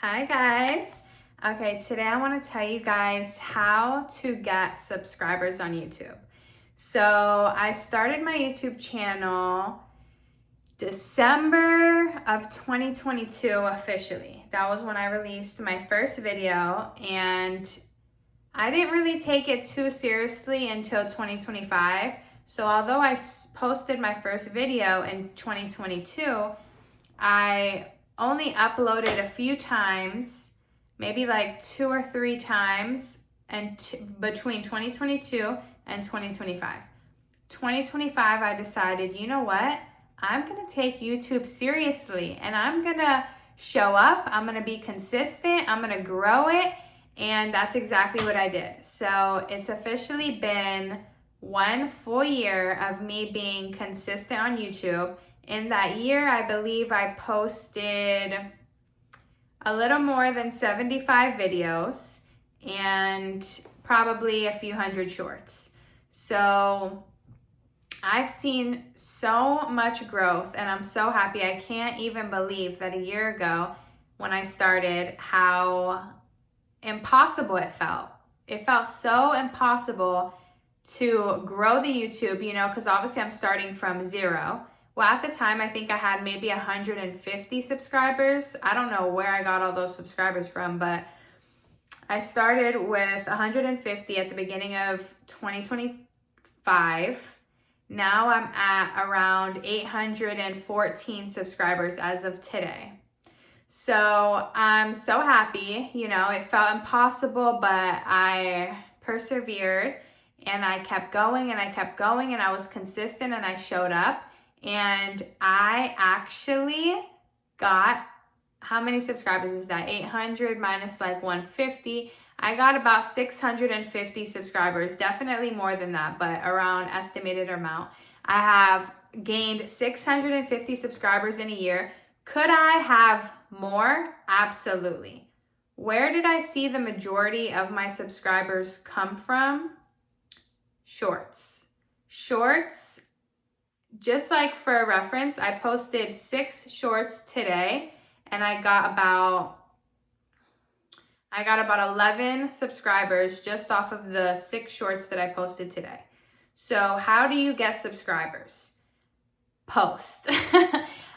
Hi guys. Okay, today I want to tell you guys how to get subscribers on YouTube. So I started my YouTube channel December of 2022 officially. That was when I released my first video, and I didn't really take it too seriously until 2025. So although I posted my first video in 2022, I only uploaded a few times, maybe like 2 or 3 times, and between 2022 and 2025. 2025, I decided, you know what? I'm going to take YouTube seriously, and I'm going to show up. I'm going to be consistent. I'm going to grow it. And that's exactly what I did. So it's officially been 1 full year of me being consistent on YouTube. In that year, I believe I posted a little more than 75 videos and probably a few hundred shorts. So I've seen so much growth, and I'm so happy. I can't even believe that a year ago when I started, how impossible it felt. It felt so impossible to grow the YouTube, because obviously I'm starting from 0. Well, at the time, I think I had maybe 150 subscribers. I don't know where I got all those subscribers from, but I started with 150 at the beginning of 2025. Now I'm at around 814 subscribers as of today. So I'm so happy. It felt impossible, but I persevered and I kept going and I kept going, and I was consistent and I showed up. And I actually got, how many subscribers is that? 800 minus like 150. I got about 650 subscribers, definitely more than that, but around estimated amount. I have gained 650 subscribers in a year. Could I have more? Absolutely. Where did I see the majority of my subscribers come from? Shorts. Shorts. Just like for a reference, I posted 6 shorts today, and I got about 11 subscribers just off of the 6 shorts that I posted today. So how do you get subscribers? Post.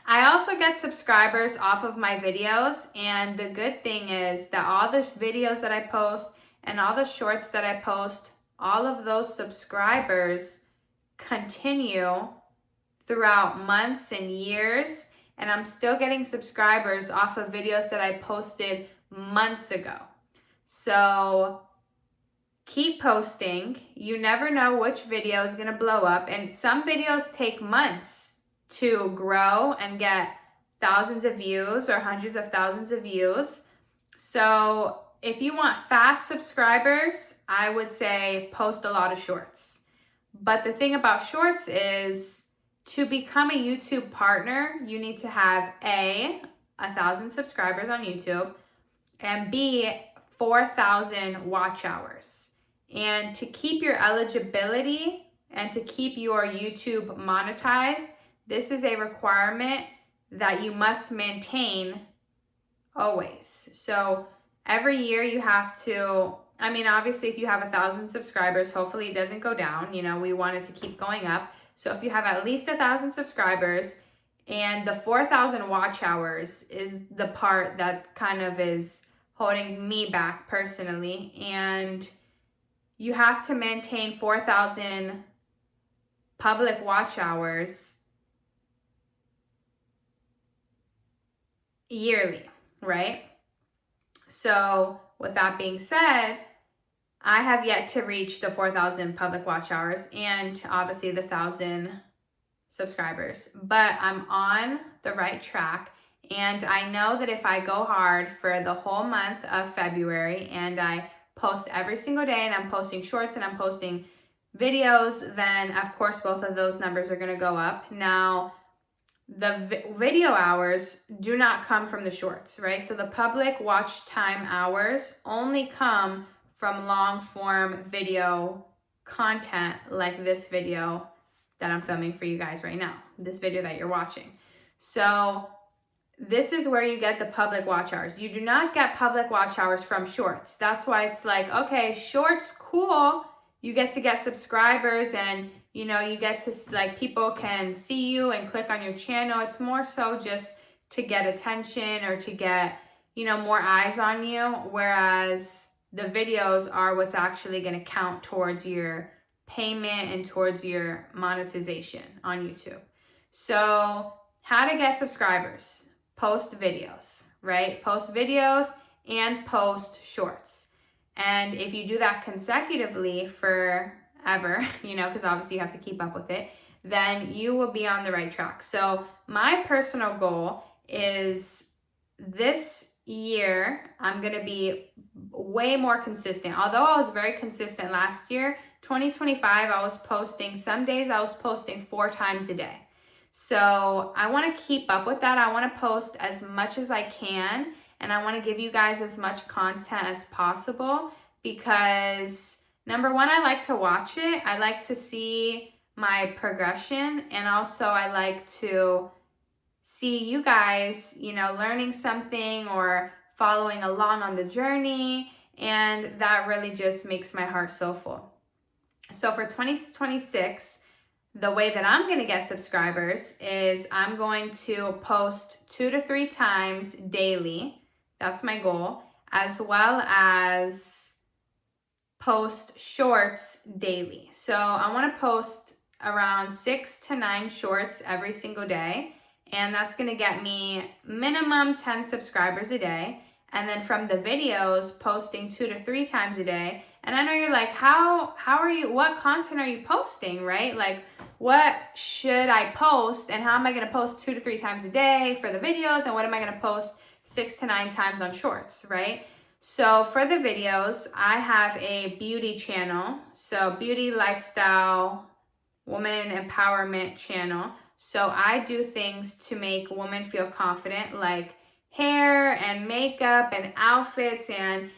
I also get subscribers off of my videos, and the good thing is that all the videos that I post and all the shorts that I post, all of those subscribers continue throughout months and years, and I'm still getting subscribers off of videos that I posted months ago. So keep posting. You never know which video is going to blow up, and some videos take months to grow and get thousands of views or hundreds of thousands of views. So if you want fast subscribers, I would say post a lot of shorts. But the thing about shorts is, to become a YouTube partner, you need to have A, 1,000 subscribers on YouTube, and B, 4,000 watch hours. And to keep your eligibility and to keep your YouTube monetized, this is a requirement that you must maintain always. So every year you have to, obviously if you have 1,000 subscribers, hopefully it doesn't go down. We want it to keep going up. So if you have at least 1,000 subscribers, and the 4,000 watch hours is the part that kind of is holding me back personally. And you have to maintain 4,000 public watch hours yearly, right? So with that being said, I have yet to reach the 4,000 public watch hours and obviously the 1,000 subscribers, but I'm on the right track. And I know that if I go hard for the whole month of February and I post every single day, and I'm posting shorts and I'm posting videos, then of course both of those numbers are going to go up. Now, the video hours do not come from the shorts, right? So the public watch time hours only come from long form video content like this video that I'm filming for you guys right now, this video that you're watching. So this is where you get the public watch hours. You do not get public watch hours from shorts. That's why it's like, okay, shorts, cool. You get to get subscribers and, you know, you get to, like, people can see you and click on your channel. It's more so just to get attention or to get, you know, more eyes on you. Whereas the videos are what's actually going to count towards your payment and towards your monetization on YouTube. So how to get subscribers: post videos, right? Post videos and post shorts. And if you do that consecutively forever, you know, because obviously you have to keep up with it, then you will be on the right track. So my personal goal is this year, I'm going to be way more consistent. Although I was very consistent last year, 2025, I was posting, some days I was posting 4 times a day. So I want to keep up with that. I want to post as much as I can, and I want to give you guys as much content as possible because, number one, I like to watch it. I like to see my progression, and also I like to see you guys, you know, learning something or following along on the journey, and that really just makes my heart so full. So for 2026, the way that I'm going to get subscribers is I'm going to post 2 to 3 times daily. That's my goal, as well as post shorts daily. So I want to post around 6 to 9 shorts every single day. And that's going to get me minimum 10 subscribers a day. And then from the videos, posting 2 to 3 times a day. And I know you're like, how are you, what content are you posting, right? Like, what should I post and how am I going to post 2 to 3 times a day for the videos? And what am I going to post 6 to 9 times on shorts, right? So for the videos, I have a beauty channel. So beauty, lifestyle, woman empowerment channel. So I do things to make women feel confident, like hair and makeup and outfits and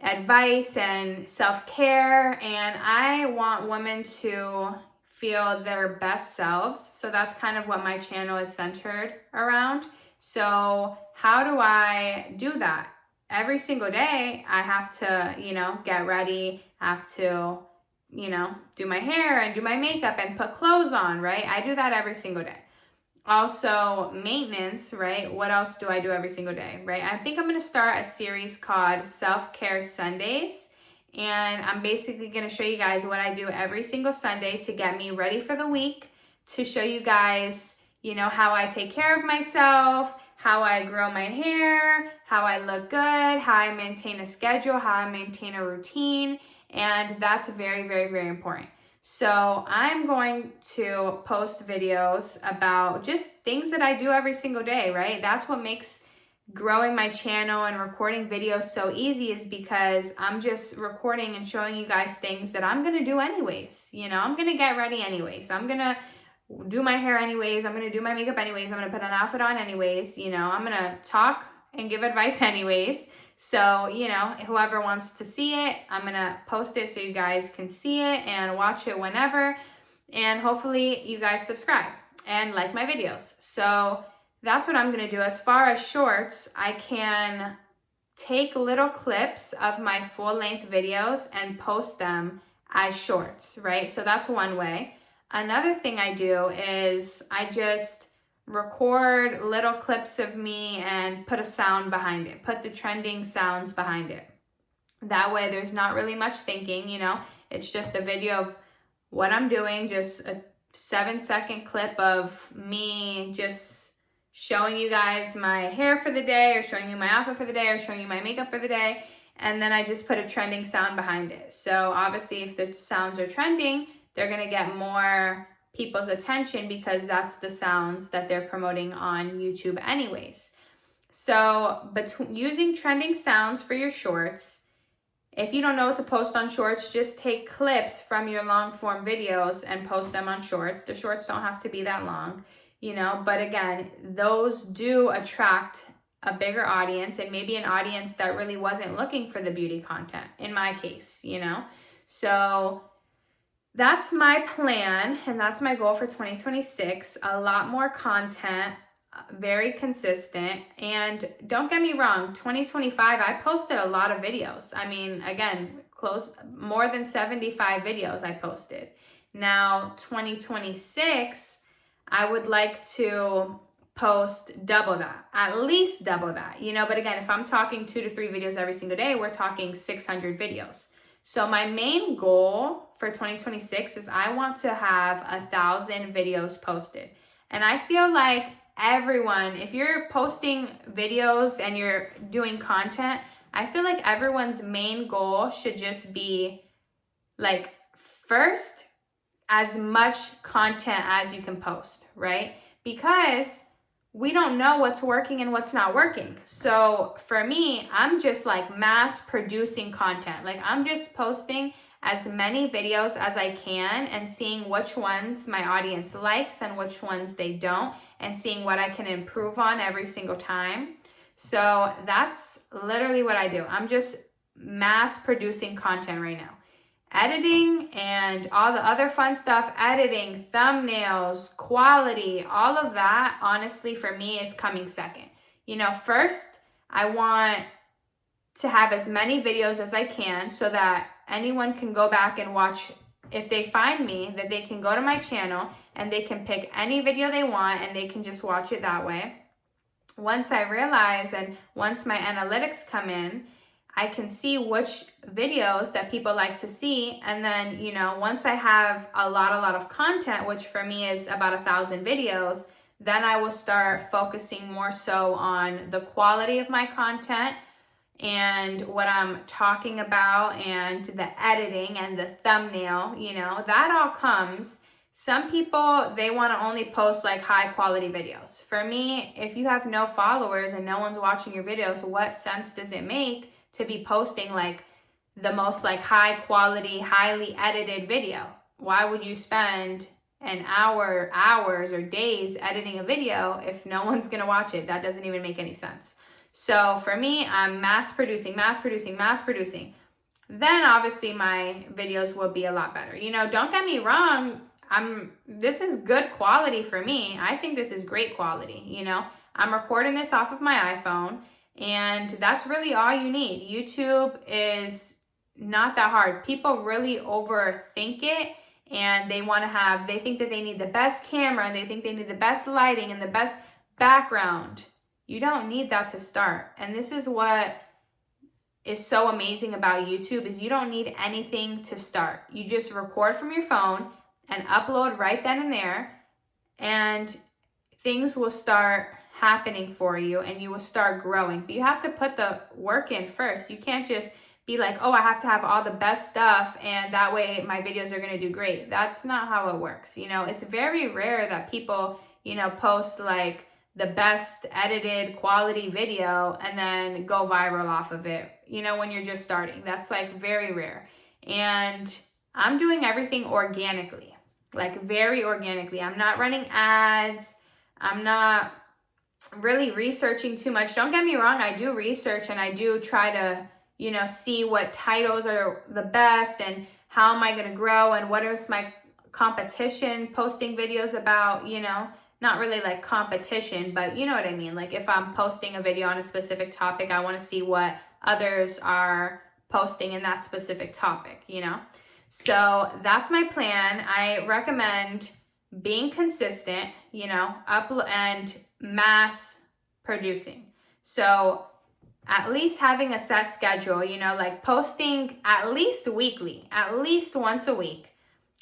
advice and self-care. And I want women to feel their best selves. So that's kind of what my channel is centered around. So how do I do that? Every single day, I have to, you know, get ready, have to, you know, do my hair and do my makeup and put clothes on, right? I do that every single day. Also, maintenance, right? What else do I do every single day, right? I think I'm going to start a series called Self-Care Sundays. And I'm basically going to show you guys what I do every single Sunday to get me ready for the week, to show you guys, you know, how I take care of myself, how I grow my hair, how I look good, how I maintain a schedule, how I maintain a routine. And that's very, very, very important. So I'm going to post videos about just things that I do every single day, right? That's what makes growing my channel and recording videos so easy, is because I'm just recording and showing you guys things that I'm going to do anyways. You know, I'm going to get ready anyways. I'm going to do my hair anyways. I'm going to do my makeup anyways. I'm going to put an outfit on anyways. You know, I'm going to talk and give advice anyways. So, you know, whoever wants to see it, I'm going to post it so you guys can see it and watch it whenever. And hopefully you guys subscribe and like my videos. So that's what I'm going to do. As far as shorts, I can take little clips of my full-length videos and post them as shorts, right? So that's one way. Another thing I do is I just record little clips of me and put a sound behind it, put the trending sounds behind it. That way there's not really much thinking, you know, it's just a video of what I'm doing, just a 7-second clip of me just showing you guys my hair for the day, or showing you my outfit for the day, or showing you my makeup for the day. And then I just put a trending sound behind it. So obviously if the sounds are trending, they're going to get more people's attention because that's the sounds that they're promoting on YouTube anyways. So using trending sounds for your shorts, if you don't know what to post on shorts, just take clips from your long form videos and post them on shorts. The shorts don't have to be that long, you know, but again, those do attract a bigger audience, and maybe an audience that really wasn't looking for the beauty content, in my case, you know. So that's my plan, and that's my goal for 2026. A lot more content, very consistent. And don't get me wrong, 2025, I posted a lot of videos. I mean, again, more than 75 videos I posted. Now, 2026, I would like to post double that, at least double that, but again, if I'm talking 2 to 3 videos every single day, we're talking 600 videos. So my main goal for 2026 is I want to have 1,000 videos posted. And I feel like everyone, if you're posting videos and you're doing content, I feel like everyone's main goal should just be like, first, as much content as you can post, right? Because we don't know what's working and what's not working. So for me, I'm just like mass producing content. Like I'm just posting as many videos as I can and seeing which ones my audience likes and which ones they don't, and seeing what I can improve on every single time. So that's literally what I do. I'm just mass producing content right now. Editing and all the other fun stuff, editing, thumbnails, quality, all of that, honestly, for me is coming second. First, I want to have as many videos as I can so that anyone can go back and watch. If they find me, that they can go to my channel and they can pick any video they want and they can just watch it that way. Once I realize and once my analytics come in, I can see which videos that people like to see. And then, once I have a lot of content, which for me is about 1,000 videos, then I will start focusing more so on the quality of my content and what I'm talking about and the editing and the thumbnail, that all comes. Some people, they want to only post like high quality videos. For me, if you have no followers and no one's watching your videos, what sense does it make to be posting like the most like high quality, highly edited video? Why would you spend an hour, hours, or days editing a video if no one's going to watch it? That doesn't even make any sense. So for me, I'm mass producing. Then obviously my videos will be a lot better. Don't get me wrong. This is good quality for me. I think this is great quality. I'm recording this off of my iPhone, and that's really all you need. YouTube is not that hard. People really overthink it, and they think that they need the best camera, and they think they need the best lighting and the best background. You don't need that to start. And this is what is so amazing about YouTube, is you don't need anything to start. You just record from your phone and upload right then and there, and things will start happening for you and you will start growing. But you have to put the work in first. You can't just be like, oh, I have to have all the best stuff and that way my videos are going to do great. That's not how it works. It's very rare that people, post like the best edited quality video and then go viral off of it, when you're just starting. That's like very rare. And I'm doing everything organically, like very organically. I'm not running ads. I'm not really researching too much. Don't get me wrong. I do research and I do try to, see what titles are the best and how am I going to grow and what is my competition posting videos about, not really like competition, but you know what I mean? Like if I'm posting a video on a specific topic, I want to see what others are posting in that specific topic, So that's my plan. I recommend being consistent, upload and mass producing. So at least having a set schedule, like posting at least weekly, at least once a week.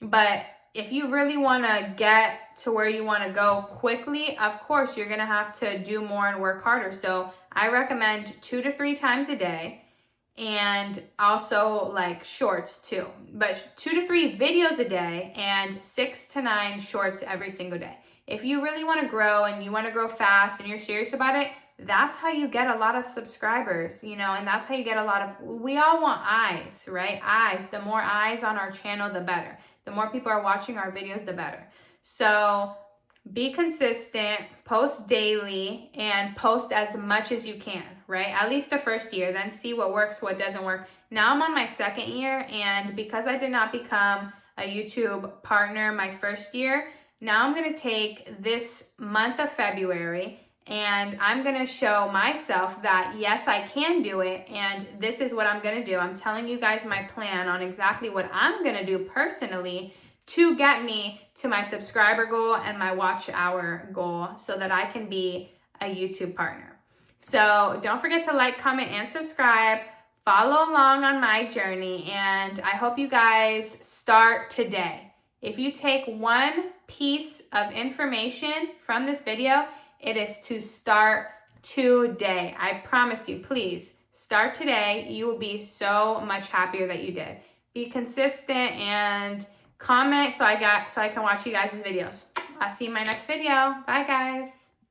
But if you really want to get to where you want to go quickly, of course, you're going to have to do more and work harder. So I recommend 2 to 3 times a day, and also like shorts too, but 2 to 3 videos a day and 6 to 9 shorts every single day. If you really want to grow and you want to grow fast and you're serious about it, that's how you get a lot of subscribers, and that's how you get we all want eyes, right? Eyes. The more eyes on our channel, the better. The more people are watching our videos, the better. So be consistent, post daily, and post as much as you can, right? At least the first year, then see what works, what doesn't work. Now I'm on my second year, and because I did not become a YouTube partner my first year, Now I'm going to take this month of February and I'm going to show myself that yes, I can do it, and this is what I'm going to do. I'm telling you guys my plan on exactly what I'm going to do personally to get me to my subscriber goal and my watch hour goal so that I can be a YouTube partner. So don't forget to like, comment, and subscribe. Follow along on my journey, and I hope you guys start today. If you take one piece of information from this video, it is to start today. I promise you, please start today. You will be so much happier that you did. Be consistent and comment so I can watch you guys' videos. I'll see you in my next video. Bye, guys.